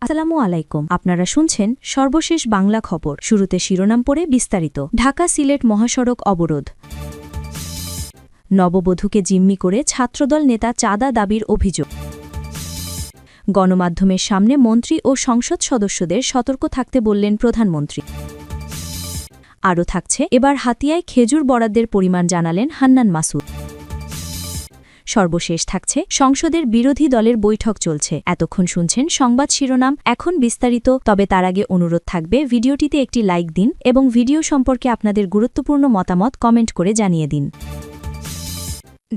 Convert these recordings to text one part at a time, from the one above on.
আসসালামু আলাইকুম। আপনারা শুনছেন সর্বশেষ বাংলা খবর। শুরুতে শিরোনাম পড়ে বিস্তারিত। ঢাকা সিলেট মহাসড়ক অবরোধ। নববধূকে জিম্মি করে ছাত্রদল নেতা চাঁদা দাবির অভিযোগ। গণমাধ্যমের সামনে মন্ত্রী ও সংসদ সদস্যদের সতর্ক থাকতে বললেন প্রধানমন্ত্রী। আরও থাকছে, এবার হাতিয়ায় খেজুর বরাদ্দের পরিমাণ জানালেন হান্নান মাসুদ। সর্বশেষ থাকছে, সংসদের বিরোধী দলের বৈঠক চলছে। এতক্ষণ শুনছেন সংবাদ শিরোনাম, এখন বিস্তারিত। তবে তার আগে অনুরোধ থাকবে, ভিডিওটিতে একটি লাইক দিন এবং ভিডিও সম্পর্কে আপনাদের গুরুত্বপূর্ণ মতামত কমেন্ট করে জানিয়ে দিন।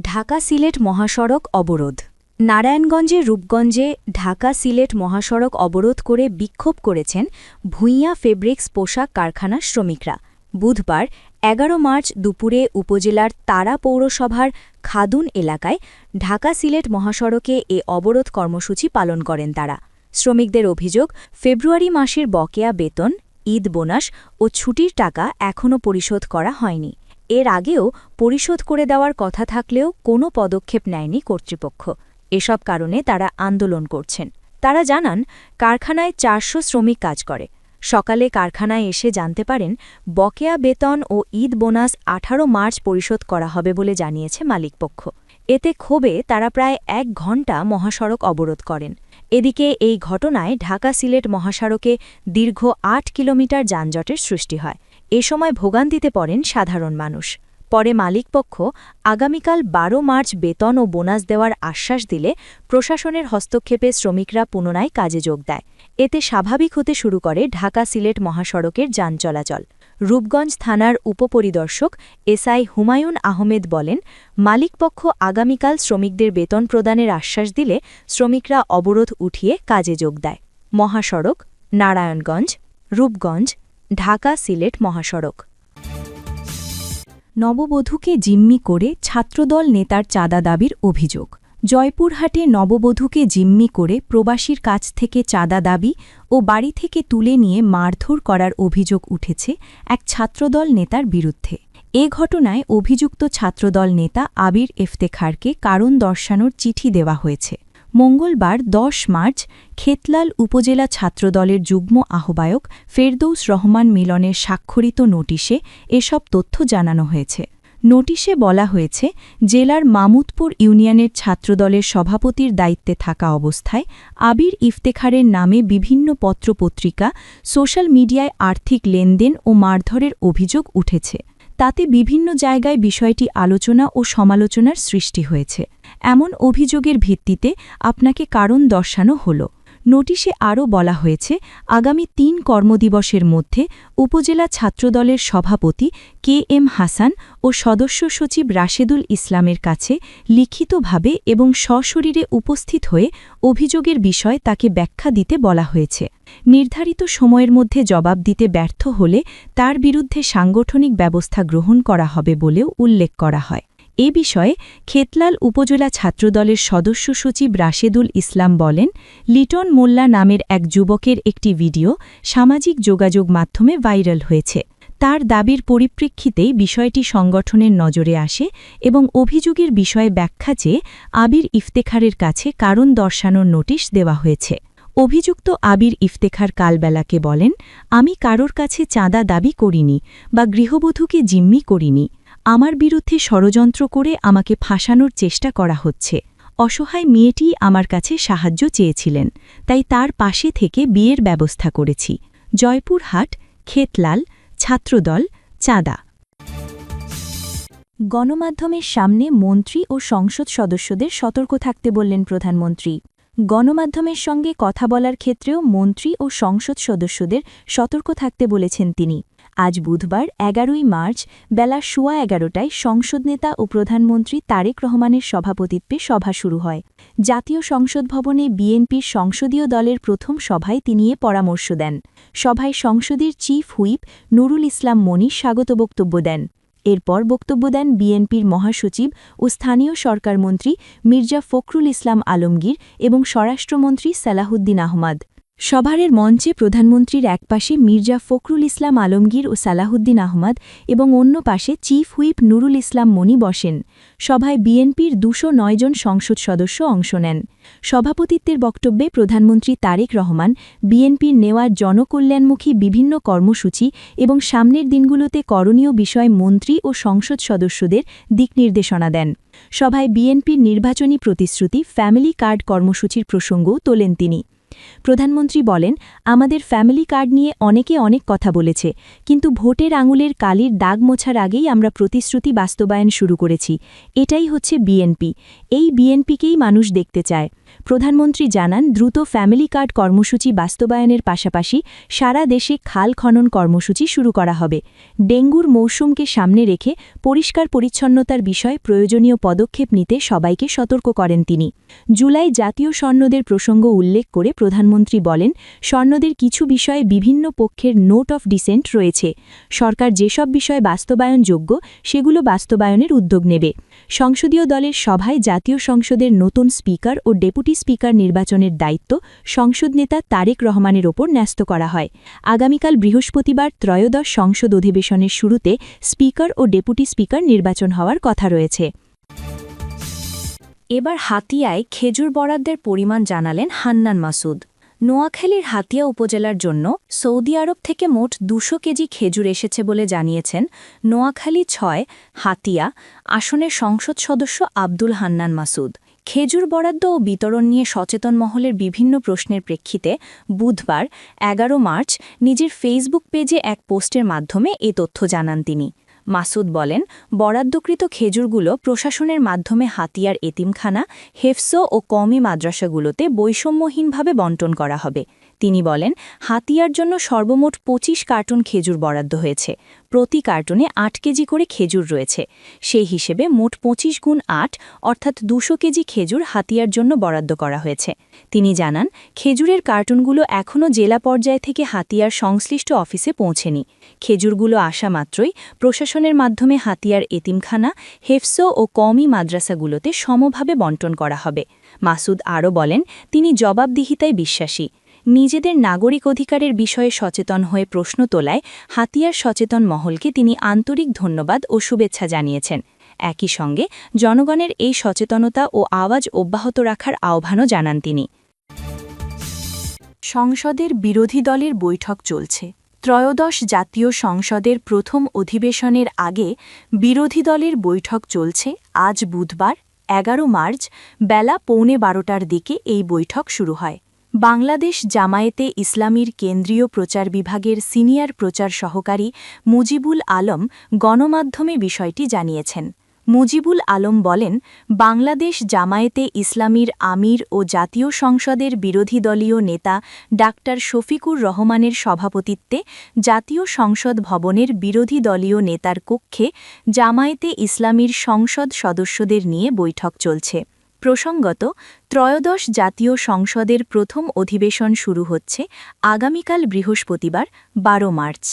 ঢাকা সিলেট মহাসড়ক অবরোধ। নারায়ণগঞ্জের রূপগঞ্জে ঢাকা সিলেট মহাসড়ক অবরোধ করে বিক্ষোভ করেছেন ভূঁইয়া ফেব্রিক্স পোশাক কারখানার শ্রমিকরা। বুধবার ১১ মার্চ দুপুরে উপজেলার তারা পৌরসভার খাদুন এলাকায় ঢাকা সিলেট মহাসড়কে এ অবরোধ কর্মসূচি পালন করেন তারা। শ্রমিকদের অভিযোগ, ফেব্রুয়ারি মাসের বকেয়া বেতন, ঈদ বোনাস ও ছুটির টাকা এখনও পরিশোধ করা হয়নি। এর আগেও পরিশোধ করে দেওয়ার কথা থাকলেও কোনো পদক্ষেপ নেয়নি কর্তৃপক্ষ। এসব কারণে তারা আন্দোলন করছেন। তারা জানান, কারখানায় ৪০০ শ্রমিক কাজ করে। সকালে কারখানায় এসে জানতে পারেন, বকেয়া বেতন ও ঈদ বোনাস ১৮ মার্চ পরিশোধ করা হবে বলে জানিয়েছে মালিকপক্ষ। এতে ক্ষোভে তারা প্রায় ১ ঘণ্টা মহাসড়ক অবরোধ করেন। এদিকে এই ঘটনায় ঢাকা সিলেট মহাসড়কে দীর্ঘ ৮ কিলোমিটার যানজটের সৃষ্টি হয়। এ সময় ভোগান্তিতে পড়েন সাধারণ মানুষ। পরে মালিকপক্ষ আগামীকাল ১২ মার্চ বেতন ও বোনাস দেওয়ার আশ্বাস দিলে প্রশাসনের হস্তক্ষেপে শ্রমিকরা পুনরায় কাজে যোগ দেয়। এতে স্বাভাবিক হতে শুরু করে ঢাকা সিলেট মহাসড়কের যান চলাচল। রূপগঞ্জ থানার উপপরিদর্শক এসআই হুমায়ুন আহমেদ বলেন, মালিকপক্ষ আগামীকাল শ্রমিকদের বেতন প্রদানের আশ্বাস দিলে শ্রমিকরা অবরোধ উঠিয়ে কাজে যোগ দেয়। মহাসড়ক নারায়ণগঞ্জ রূপগঞ্জ ঢাকা সিলেট মহাসড়ক। নববধূকে জিম্মি করে ছাত্রদল নেতার চাঁদা দাবির অভিযোগ। জয়পুরহাটে নববধূকে জিম্মি করে প্রবাসীর কাছ থেকে চাঁদা দাবি ও বাড়ি থেকে তুলে নিয়ে মারধর করার অভিযোগ উঠেছে এক ছাত্রদল নেতার বিরুদ্ধে। এ ঘটনায় অভিযুক্ত ছাত্রদল নেতা আবির ইফতেখারকে কারণ দর্শানোর চিঠি দেওয়া হয়েছে। মঙ্গলবার ১০ মার্চ খেতলাল উপজেলা ছাত্রদলের যুগ্ম আহ্বায়ক ফেরদৌস রহমান মিলনের স্বাক্ষরিত নোটিশে এসব তথ্য জানানো হয়েছে। নোটিশে বলা হয়েছে, জেলার মামুদপুর ইউনিয়নের ছাত্রদলের সভাপতির দায়িত্বে থাকা অবস্থায় আবির ইফতেখারের নামে বিভিন্ন পত্রপত্রিকা, সোশ্যাল মিডিয়ায় আর্থিক লেনদেন ও মারধরের অভিযোগ উঠেছে। তাতে বিভিন্ন জায়গায় বিষয়টি আলোচনা ও সমালোচনার সৃষ্টি হয়েছে। এমন অভিযোগের ভিত্তিতে আপনাকে কারণ দর্শানো হল। নোটিশে আরও বলা হয়েছে, আগামী ৩ কর্মদিবসের মধ্যে উপজেলা ছাত্রদলের সভাপতি কে এম হাসান ও সদস্য সচিব রাশেদুল ইসলামের কাছে লিখিতভাবে এবং সশরীরে উপস্থিত হয়ে অভিযোগের বিষয় তাকে ব্যাখ্যা দিতে বলা হয়েছে। নির্ধারিত সময়ের মধ্যে জবাব দিতে ব্যর্থ হলে তার বিরুদ্ধে সাংগঠনিক ব্যবস্থা গ্রহণ করা হবে বলেও উল্লেখ করা হয়। এ বিষয়ে খেতলাল উপজেলা ছাত্রদলের সদস্য সচিব রাশেদুল ইসলাম বলেন, লিটন মোল্লা নামের এক যুবকের একটি ভিডিও সামাজিক যোগাযোগ মাধ্যমে ভাইরাল হয়েছে। তার দাবির পরিপ্রেক্ষিতেই বিষয়টি সংগঠনের নজরে আসে এবং অভিযোগের বিষয়ে ব্যাখ্যা চেয়ে আবির ইফতেখারের কাছে কারণ দর্শানোর নোটিশ দেওয়া হয়েছে। অভিযুক্ত আবির ইফতেখার কালবেলাকে বলেন, আমি কারোর কাছে চাঁদা দাবি করিনি বা গৃহবধূকে জিম্মি করিনি। আমার বিরুদ্ধে ষড়যন্ত্র করে আমাকে ফাঁসানোর চেষ্টা করা হচ্ছে। অসহায় মেয়েটি আমার কাছে সাহায্য চেয়েছিলেন, তাই তার পাশে থেকে বিয়ের ব্যবস্থা করেছি। জয়পুরহাট খেতলাল ছাত্রদল চাঁদা। গণমাধ্যমের সামনে মন্ত্রী ও সংসদ সদস্যদের সতর্ক থাকতে বললেন প্রধানমন্ত্রী। গণমাধ্যমের সঙ্গে কথা বলার ক্ষেত্রেও মন্ত্রী ও সংসদ সদস্যদের সতর্ক থাকতে বলেছেন তিনি। আজ বুধবার ১১ মার্চ বেলা ১১:১৫টায় সংসদ নেতা ও প্রধানমন্ত্রী তারেক রহমানের সভাপতিত্বে সভা শুরু হয়। জাতীয় সংসদ ভবনে বিএনপির সংসদীয় দলের প্রথম সভায় তিনি এ পরামর্শ দেন। সভায় সংসদের চিফ হুইপ নুরুল ইসলাম মনি স্বাগত বক্তব্য দেন। এরপর বক্তব্য দেন বিএনপির মহাসচিব ও স্থানীয় সরকারমন্ত্রী মির্জা ফখরুল ইসলাম আলমগীর এবং স্বরাষ্ট্রমন্ত্রী সালাহুদ্দিন আহমদ। সভারের মঞ্চে প্রধানমন্ত্রীর একপাশে মির্জা ফখরুল ইসলাম আলমগীর ও সালাহুদ্দিন আহমদ এবং অন্য পাশে চিফ হুইপ নুরুল ইসলাম মনি বসেন। সভায় বিএনপির ২০৯ জন সংসদ সদস্য অংশ নেন। সভাপতিত্বের বক্তব্যে প্রধানমন্ত্রী তারেক রহমান বিএনপির নেওয়া জনকল্যাণমুখী বিভিন্ন কর্মসূচি এবং সামনের দিনগুলোতে করণীয় বিষয় মন্ত্রী ও সংসদ সদস্যদের দিকনির্দেশনা দেন। সভায় বিএনপির নির্বাচনী প্রতিশ্রুতি ফ্যামিলি কার্ড কর্মসূচির প্রসঙ্গও তোলেন তিনি। প্রধানমন্ত্রী বলেন, আমাদের ফ্যামিলি কার্ড নিয়ে অনেকে অনেক কথা বলেছে, কিন্তু ভোটের আঙুলের কালির দাগ মোছার আগেই আমরা প্রতিশ্রুতি বাস্তবায়ন শুরু করেছি। এটাই হচ্ছে বিএনপি। এই বিএনপিকেই মানুষ দেখতে চায়। প্রধানমন্ত্রী জানান, দ্রুত ফ্যামিলি কার্ড কর্মসূচি বাস্তবায়নের পাশাপাশি সারা দেশে খাল খনন কর্মসূচি শুরু করা হবে। ডেঙ্গুর মৌসুমকে সামনে রেখে পরিষ্কার পরিচ্ছন্নতার বিষয়ে প্রয়োজনীয় পদক্ষেপ নিতে সবাইকে সতর্ক করেন তিনি। জুলাই জাতীয় সনদের প্রসঙ্গ উল্লেখ করে প্রধানমন্ত্রী বলেন, সনদের কিছু বিষয়ে বিভিন্ন পক্ষের নোট অফ ডিসেন্ট রয়েছে। সরকার যেসব বিষয় বাস্তবায়নযোগ্য সেগুলো বাস্তবায়নের উদ্যোগ নেবে। সংসদীয় দলের সভায় জাতীয় সংসদের নতুন স্পিকার ও ডেপুটি স্পিকার নির্বাচনের দায়িত্ব সংসদ নেতা তারেক রহমানের ওপর ন্যস্ত করা হয়। আগামীকাল বৃহস্পতিবার ত্রয়োদশ সংসদ অধিবেশনের শুরুতে স্পিকার ও ডেপুটি স্পিকার নির্বাচন হওয়ার কথা রয়েছে। এবার হাতিয়ায় খেজুর বরাদ্দের পরিমাণ জানালেন হান্নান মাসুদ। নোয়াখালীর হাতিয়া উপজেলার জন্য সৌদি আরব থেকে মোট ২০০ কেজি খেজুর এসেছে বলে জানিয়েছেন নোয়াখালী ৬ হাতিয়া আসনের সংসদ সদস্য আব্দুল হান্নান মাসুদ। খেজুর বরাদ্দ ও বিতরণ নিয়ে সচেতন মহলের বিভিন্ন প্রশ্নের প্রেক্ষিতে বুধবার ১১ মার্চ নিজের ফেসবুক পেজে এক পোস্টের মাধ্যমে এ তথ্য জানান তিনি। মাসুদ বলেন, বরাদ্দকৃত খেজুরগুলো প্রশাসনের মাধ্যমে হাতিয়ার এতিমখানা, হেফজো ও কওমি মাদ্রাসাগুলোতে বৈষম্যহীনভাবে বণ্টন করা হবে। তিনি বলেন, হাতিয়ার জন্য সর্বমোট ২৫ কার্টুন খেজুর বরাদ্দ হয়েছে। প্রতি কার্টুনে ৮ কেজি করে খেজুর রয়েছে। সেই হিসেবে মোট ২৫ গুণ ৮ অর্থাৎ ২০০ কেজি খেজুর হাতিয়ার জন্য বরাদ্দ করা হয়েছে। তিনি জানান, খেজুরের কার্টুনগুলো এখনও জেলা পর্যায় থেকে হাতিয়ার সংশ্লিষ্ট অফিসে পৌঁছেনি। খেজুরগুলো আসা মাত্রই প্রশাসনের মাধ্যমে হাতিয়ার এতিমখানা, হেফজো ও কওমি মাদ্রাসাগুলোতে সমভাবে বণ্টন করা হবে। মাসুদ আরও বলেন, তিনি জবাবদিহিতায় বিশ্বাসী। নিজেদের নাগরিক অধিকারের বিষয়ে সচেতন হয়ে প্রশ্ন তোলায় হাতিয়ার সচেতন মহলকে তিনি আন্তরিক ধন্যবাদ ও শুভেচ্ছা জানিয়েছেন। একই সঙ্গে জনগণের এই সচেতনতা ও আওয়াজ অব্যাহত রাখার আহ্বানও জানান তিনি। সংসদের বিরোধী দলের বৈঠক চলছে। ত্রয়োদশ জাতীয় সংসদের প্রথম অধিবেশনের আগে বিরোধী দলের বৈঠক চলছে। আজ বুধবার ১১ মার্চ বেলা ১১:৩০টার দিকে এই বৈঠক শুরু হয়। বাংলাদেশ জামায়াতে ইসলামীর কেন্দ্রীয় প্রচার বিভাগের সিনিয়র প্রচার সহকারী মুজিবুল আলম গণমাধ্যমে বিষয়টি জানিয়েছেন। মুজিবুল আলম বলেন, বাংলাদেশ জামায়াতে ইসলামীর আমির ও জাতীয় সংসদের বিরোধী দলীয় নেতা ডাক্তার শফিকুর রহমানের সভাপতিত্বে জাতীয় সংসদ ভবনের বিরোধী দলীয় নেতার কক্ষে জামায়াতে ইসলামীর সংসদ সদস্যদের নিয়ে বৈঠক চলছে। প্রসঙ্গত, ত্রয়োদশ জাতীয় সংসদের প্রথম অধিবেশন শুরু হচ্ছে আগামীকাল বৃহস্পতিবার ১২ মার্চ।